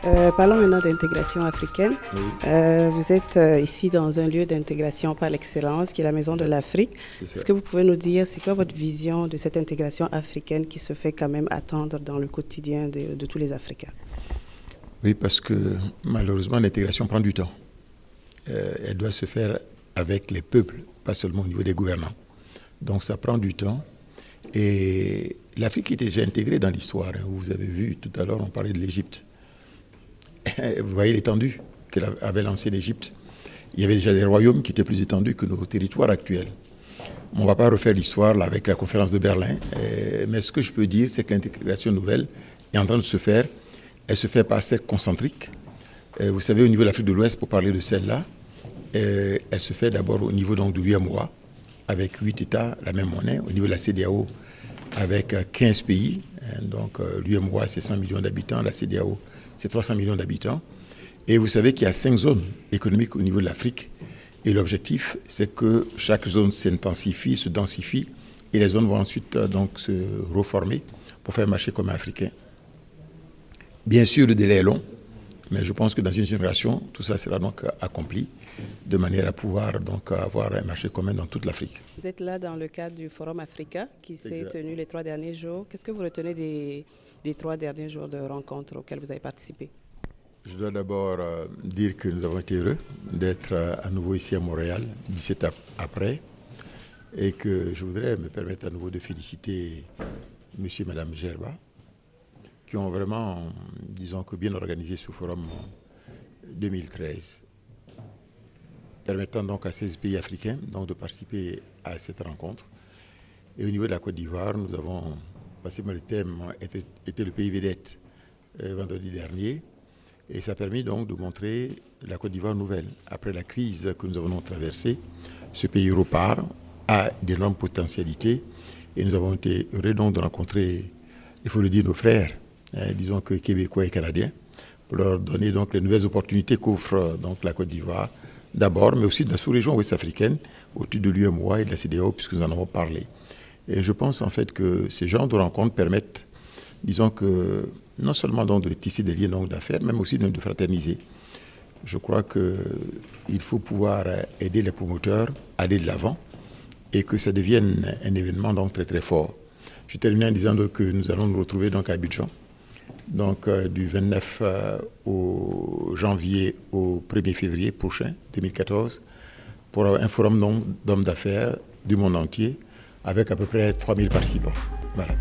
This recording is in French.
Parlons maintenant d'intégration africaine. Oui, Vous êtes ici dans un lieu d'intégration par l'excellence, qui est la Maison de l'Afrique. c'est ça. Est-ce que vous pouvez nous dire, c'est quoi votre vision de cette intégration africaine qui se fait quand même attendre dans le quotidien de tous les Africains? Oui, parce que malheureusement, l'intégration prend du temps. Elle doit se faire avec les peuples, pas seulement au niveau des gouvernants. Donc ça prend du temps. Et l'Afrique est déjà intégrée dans l'histoire, hein. Vous avez vu tout à l'heure, on parlait de l'Égypte. Vous voyez l'étendue qu'elle avait lancée l'Égypte. Il y avait déjà des royaumes qui étaient plus étendus que nos territoires actuels. On ne va pas refaire l'histoire là, avec la conférence de Berlin. Mais ce que je peux dire, c'est que l'intégration nouvelle est en train de se faire. Elle se fait par cercles concentriques. Vous savez, au niveau de l'Afrique de l'Ouest, pour parler de celle-là, elle se fait d'abord au niveau donc, de l'UEMOA, avec 8 États, la même monnaie. Au niveau de la CEDEAO, avec 15 pays. Donc l'UEMOA, c'est 100 millions d'habitants. La CEDEAO, c'est 300 millions d'habitants. Et vous savez qu'il y a 5 zones économiques au niveau de l'Afrique. Et l'objectif, c'est que chaque zone s'intensifie, se densifie. Et les zones vont ensuite donc, se reformer pour faire marcher comme africain. Bien sûr, le délai est long. Mais je pense que dans une génération, tout ça sera donc accompli de manière à pouvoir donc avoir un marché commun dans toute l'Afrique. Vous êtes là dans le cadre du Forum Africa qui s'est tenu les 3 derniers jours. Qu'est-ce que vous retenez des 3 derniers jours de rencontres auxquelles vous avez participé? Je dois d'abord dire que nous avons été heureux d'être à nouveau ici à Montréal, 17 ans après, et que je voudrais me permettre à nouveau de féliciter monsieur et madame Gerba, qui ont vraiment, disons que bien organisé ce forum 2013, permettant donc à 16 pays africains donc, de participer à cette rencontre. Et au niveau de la Côte d'Ivoire, nous avons, passé le thème était le pays vedette vendredi dernier, et ça a permis donc de montrer la Côte d'Ivoire nouvelle. Après la crise que nous avons traversée, ce pays repart, a d'énormes potentialités, et nous avons été heureux donc de rencontrer, il faut le dire, nos frères, disons que Québécois et Canadiens, pour leur donner donc les nouvelles opportunités qu'offre donc la Côte d'Ivoire, d'abord, mais aussi de la sous-région ouest-africaine, autour de l'UEMOA et de la CEDEAO, puisque nous en avons parlé. Et je pense en fait que ces genres de rencontres permettent, disons que, non seulement donc de tisser des liens donc, d'affaires, mais aussi de fraterniser. Je crois qu'il faut pouvoir aider les promoteurs à aller de l'avant et que ça devienne un événement donc très très fort. Je termine en disant donc, que nous allons nous retrouver donc à Abidjan, donc du 29 au janvier au 1er février prochain, 2014, pour un forum d'hommes d'affaires du monde entier, avec à peu près 3000 participants. Voilà.